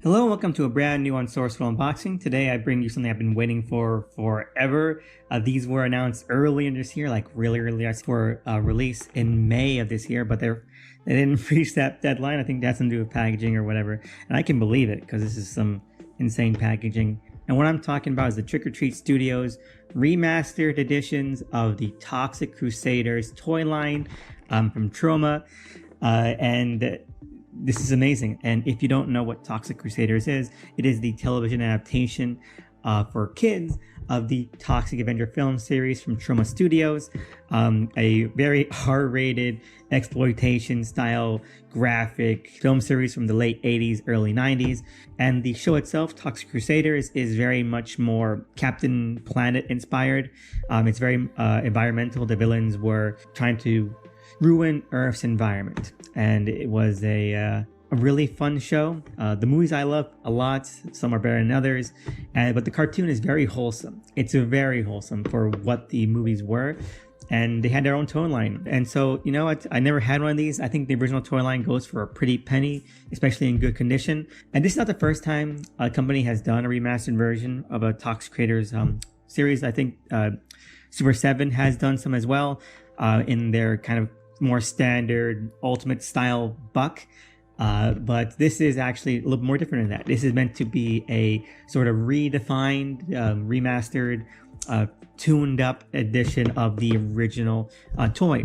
Hello and welcome to a brand new Unsourced Wall unboxing. Today I bring you something I've been waiting for forever. These were announced earlier this year, like really early for release in May of this year, but they didn't reach that deadline. I think that's something to do with packaging or whatever. And I can believe it because this is some insane packaging. And what I'm talking about is the Trick or Treat Studios remastered editions of the Toxic Crusaders toy line from Troma. This is amazing. And if you don't know what Toxic Crusaders is, it is the television adaptation for kids of the Toxic Avenger film series from Troma Studios, a very R-rated exploitation style graphic film series from the late 80s, early 90s. And the show itself, Toxic Crusaders, is very much more Captain Planet inspired. It's very environmental. The villains were trying to ruin Earth's environment, and it was a really fun show. The movies I love a lot. Some are better than others, but the cartoon is very wholesome. It's very wholesome for what the movies were, and they had their own toy line. And so, you know what? I never had one of these. I think the original toy line goes for a pretty penny, especially in good condition. And this is not the first time a company has done a remastered version of a Toxic Creators series. I think Super 7 has done some as well in their kind of more standard ultimate style buck, but this is actually a little more different than that. This is meant to be a sort of redefined, remastered, tuned up edition of the original toy.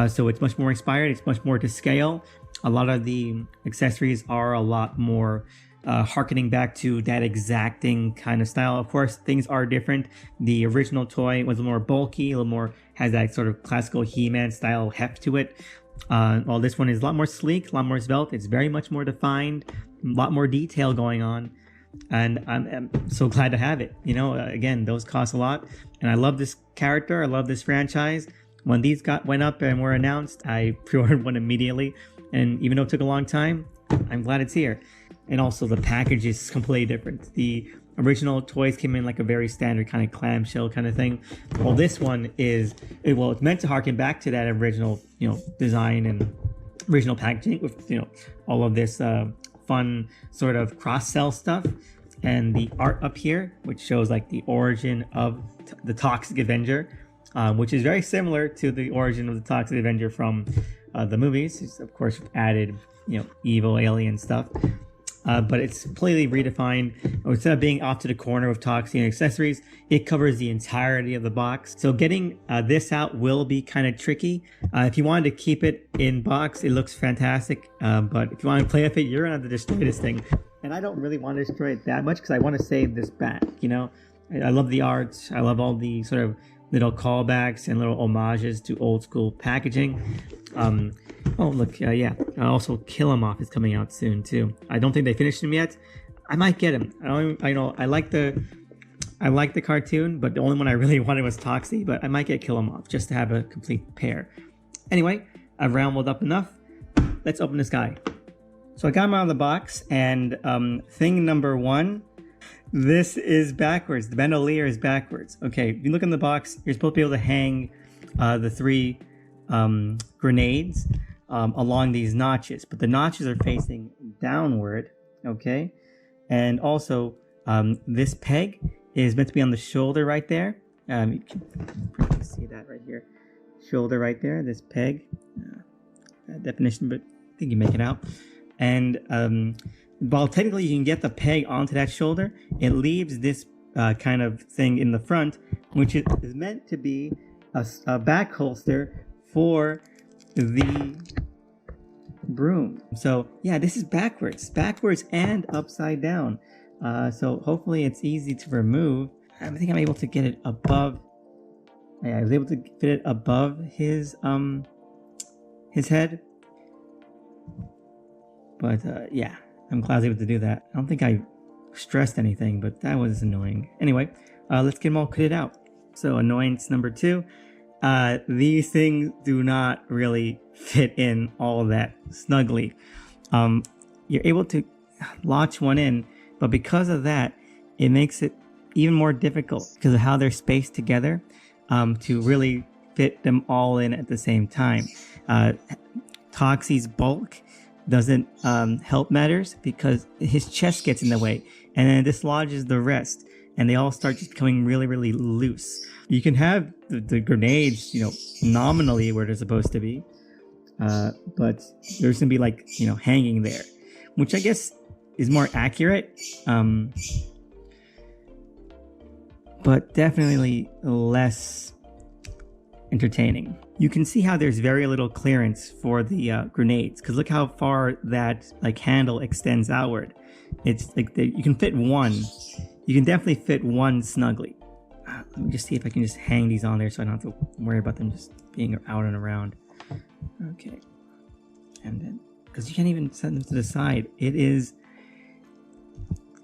So it's much more inspired, it's much more to scale. A lot of the accessories are a lot more harkening back to that exacting kind of style. Of course, things are different. The original toy was a little more bulky, a little more, has that sort of classical He-Man style heft to it. While this one is a lot more sleek, a lot more svelte. It's very much more defined, a lot more detail going on. And I'm so glad to have it. You know, again, those cost a lot. And I love this character. I love this franchise. When these went up and were announced, I pre-ordered one immediately. And even though it took a long time, I'm glad it's here. And also the package is completely different. The original toys came in like a very standard kind of clamshell kind of thing. Well, this one is, it's meant to harken back to that original, design and original packaging with, all of this fun sort of cross-sell stuff. And the art up here, which shows like the origin of the Toxic Avenger, which is very similar to the origin of the Toxic Avenger from the movies. It's, of course, added, evil alien stuff. But it's completely redefined. Instead of being off to the corner with Toxie and accessories, it covers the entirety of the box. So getting this out will be kind of tricky. If you wanted to keep it in box, it looks fantastic. But if you want to play with it, you're going to have to destroy this thing. And I don't really want to destroy it that much because I want to save this back, I love the art. I love all the sort of little callbacks and little homages to old school packaging. Oh, look, yeah. Also, Kill 'Em Off is coming out soon too. I don't think they finished him yet. I might get him. I like the cartoon, but the only one I really wanted was Toxie. But I might get Kill 'Em Off just to have a complete pair. Anyway, I've rambled up enough. Let's open this guy. So I got him out of the box, and thing number one, this is backwards. The bandolier is backwards. Okay, if you look in the box, you're supposed to be able to hang the three grenades along these notches, but the notches are facing downward. Okay, and also this peg is meant to be on the shoulder right there. You can probably see that right here, shoulder right there, this peg, definition, but I think you make it out. And while technically you can get the peg onto that shoulder, it leaves this kind of thing in the front, which is meant to be a back holster for the broom. So yeah, this is backwards and upside down. So hopefully it's easy to remove. I think I'm able to get it above. Yeah, I was able to fit it above his head. But yeah, I'm glad I was able to do that. I don't think I stressed anything, but that was annoying. Anyway, let's get them all kitted out. So annoyance number two. These things do not really fit in all that snugly. You're able to latch one in, but because of that, it makes it even more difficult because of how they're spaced together to really fit them all in at the same time. Toxie's bulk doesn't help matters because his chest gets in the way, and then it dislodges the rest, and they all start just becoming really, really loose. You can have the grenades, nominally where they're supposed to be, but there's gonna be like, hanging there, which I guess is more accurate, but definitely less entertaining. You can see how there's very little clearance for the grenades, because look how far that handle extends outward. It's like you can fit one. You can definitely fit one snugly. Let me just see if I can just hang these on there so I don't have to worry about them just being out and around. Okay. And then, because you can't even set them to the side. It is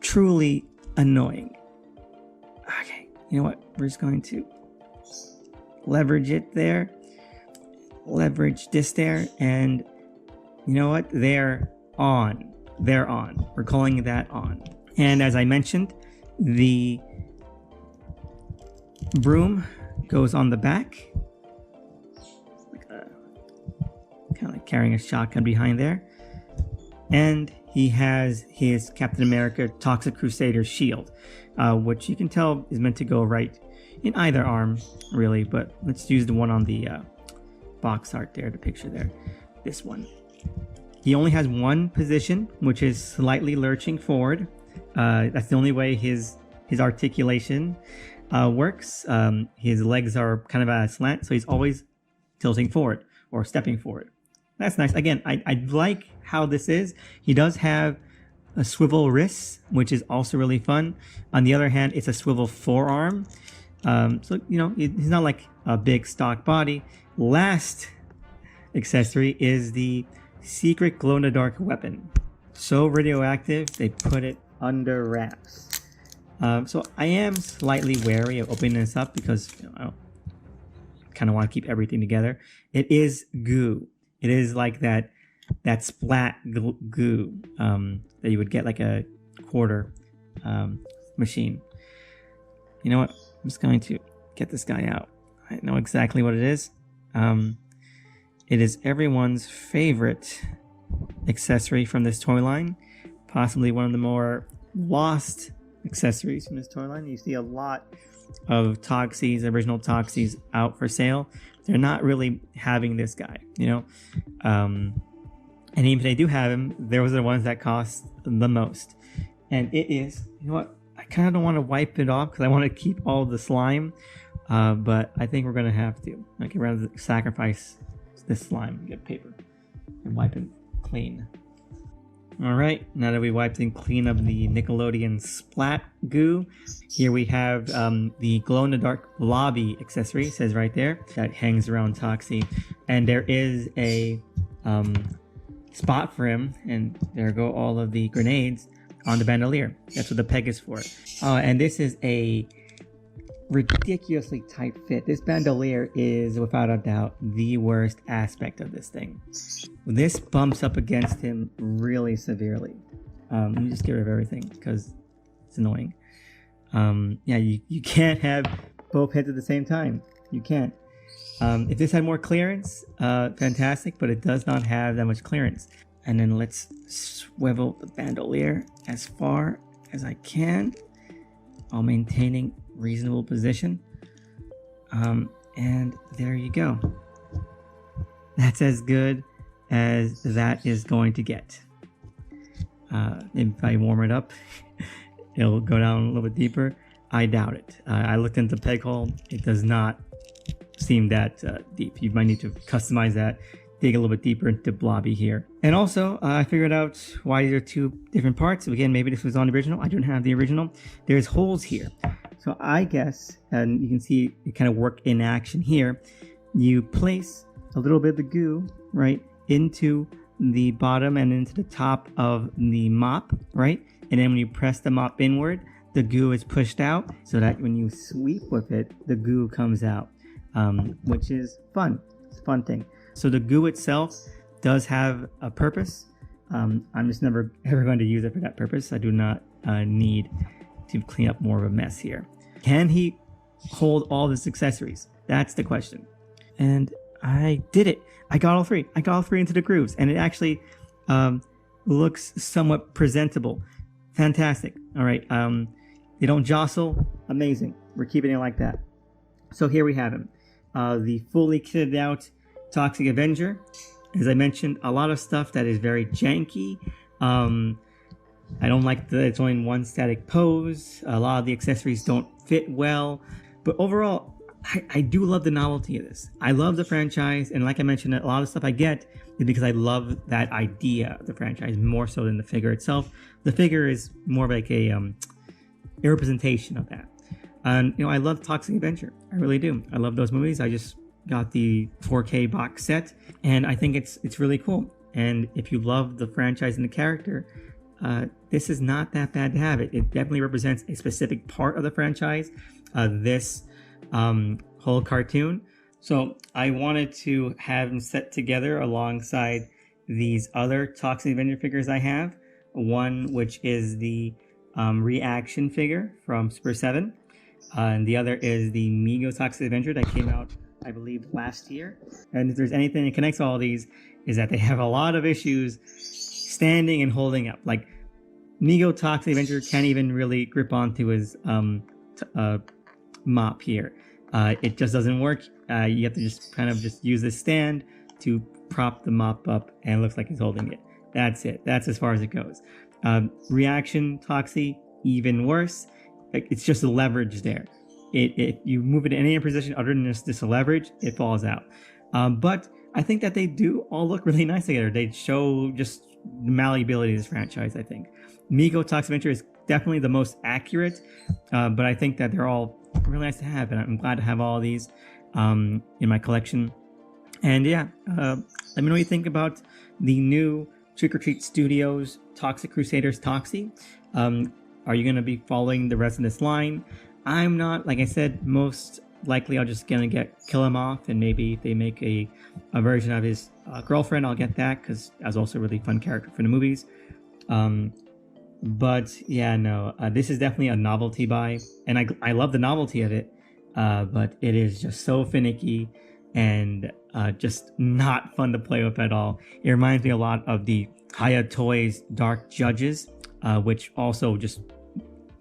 truly annoying. Okay, you know what? We're just going to leverage it there. Leverage this there. And you know what? They're on. They're on. We're calling that on. And as I mentioned, the broom goes on the back, kind of like carrying a shotgun behind there, and he has his Captain America Toxic Crusaders shield, which you can tell is meant to go right in either arm, really, but let's use the one on the box art there, the picture there, this one. He only has one position, which is slightly lurching forward. That's the only way his articulation works. His legs are kind of at a slant, so he's always tilting forward or stepping forward. That's nice. Again, I like how this is. He does have a swivel wrist, which is also really fun. On the other hand, it's a swivel forearm. So, he's not like a big stock body. Last accessory is the secret glow-in-the-dark weapon. So radioactive, they put it under wraps. So I am slightly wary of opening this up because I kind of want to keep everything together. It is goo. It is like that splat goo that you would get like a quarter machine. You know what? I'm just going to get this guy out. I know exactly what it is. It is everyone's favorite accessory from this toy line. Possibly one of the more lost accessories from this toy line. You see a lot of Toxies, original Toxies, out for sale. They're not really having this guy, and even if they do have him, those are the ones that cost the most. And it is, I kind of don't want to wipe it off because I want to keep all the slime, but I think we're going to have to. Okay, we're going to sacrifice this slime, get paper, and wipe it clean. Alright, now that we wiped and cleaned up the Nickelodeon splat goo, here we have the glow-in-the-dark blobby accessory, it says right there, that hangs around Toxie. And there is a spot for him, and there go all of the grenades on the bandolier. That's what the peg is for. And this is a ridiculously tight fit. This bandolier is without a doubt the worst aspect of this thing. This bumps up against him really severely. Let me just get rid of everything because it's annoying. Yeah, you can't have both heads at the same time. You can't. If this had more clearance, fantastic, but it does not have that much clearance. And then let's swivel the bandolier as far as I can while maintaining reasonable position. And there you go. That's as good as that is going to get. If I warm it up, it'll go down a little bit deeper. I doubt it. I looked into the peg hole. It does not seem that deep. You might need to customize that, dig a little bit deeper into blobby here. And also, I figured out why there are two different parts. Again, maybe this was on the original. I don't have the original. There's holes here. So I guess, and you can see it kind of work in action here, you place a little bit of the goo, right, into the bottom and into the top of the mop, right? And then when you press the mop inward, the goo is pushed out so that when you sweep with it, the goo comes out, which is fun. It's a fun thing. So the goo itself does have a purpose. I'm just never ever going to use it for that purpose. I do not need to clean up more of a mess here. Can he hold all his accessories? That's the question. And I did it. I got all three. I got all three into the grooves, and it actually looks somewhat presentable. Fantastic. All right. They don't jostle. Amazing. We're keeping it like that. So here we have him. The fully kitted out Toxic Avenger. As I mentioned, a lot of stuff that is very janky. I don't like that it's only in one static pose. A lot of the accessories don't fit well. But overall, I do love the novelty of this. I love the franchise. And like I mentioned, a lot of the stuff I get is because I love that idea of the franchise more so than the figure itself. The figure is more like a representation of that. I love Toxic Avenger. I really do. I love those movies. I just got the 4K box set, and I think it's really cool. And if you love the franchise and the character, this is not that bad to have it. It definitely represents a specific part of the franchise, this whole cartoon. So I wanted to have them set together alongside these other Toxic Avenger figures I have. One which is the reaction figure from Super 7. And the other is the Mego Toxic Avenger that came out, I believe, last year. And if there's anything that connects all these, is that they have a lot of issues standing and holding up. Like, Mego Toxic Avenger can't even really grip onto his mop here. It just doesn't work. You have to just use this stand to prop the mop up, and it looks like he's holding it. That's it. That's as far as it goes. Reaction Toxie, even worse. It's just the leverage there. If you move it in any position other than this leverage, it falls out. But I think that they do all look really nice together. They show just the malleability of this franchise, I think. Mego Toxic Avenger is definitely the most accurate, but I think that they're all really nice to have, and I'm glad to have all of these in my collection. And yeah, let me know what you think about the new Trick or Treat Studios Toxic Crusaders Toxie. Are you going to be following the rest of this line? I'm not. Like I said, most likely I'm just going to kill him off, and maybe if they make a version of his girlfriend, I'll get that, because that's also a really fun character for the movies. But yeah, no, this is definitely a novelty buy, and I love the novelty of it, but it is just so finicky and just not fun to play with at all. It reminds me a lot of the Haya Toys Dark Judges, which also just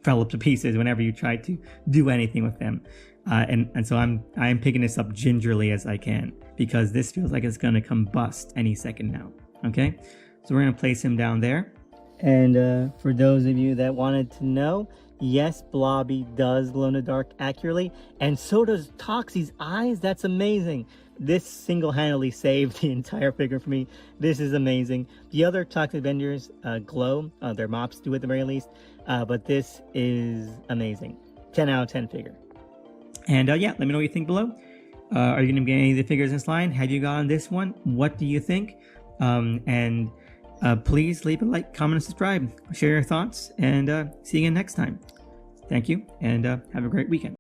fell up to pieces whenever you tried to do anything with them. And so I'm picking this up gingerly as I can, because this feels like it's gonna combust any second now. Okay, so we're gonna place him down there. And for those of you that wanted to know, yes, Blobby does glow in the dark accurately, and so does Toxie's eyes. That's amazing. This single-handedly saved the entire figure for me. This is amazing. The other Toxic Avengers glow, their mops do at the very least, but this is amazing. 10 out of 10 figure. And yeah, let me know what you think below. Are you going to get any of the figures in this line? Have you gotten this one? What do you think? And please leave a like, comment, and subscribe. Share your thoughts, and see you again next time. Thank you, and have a great weekend.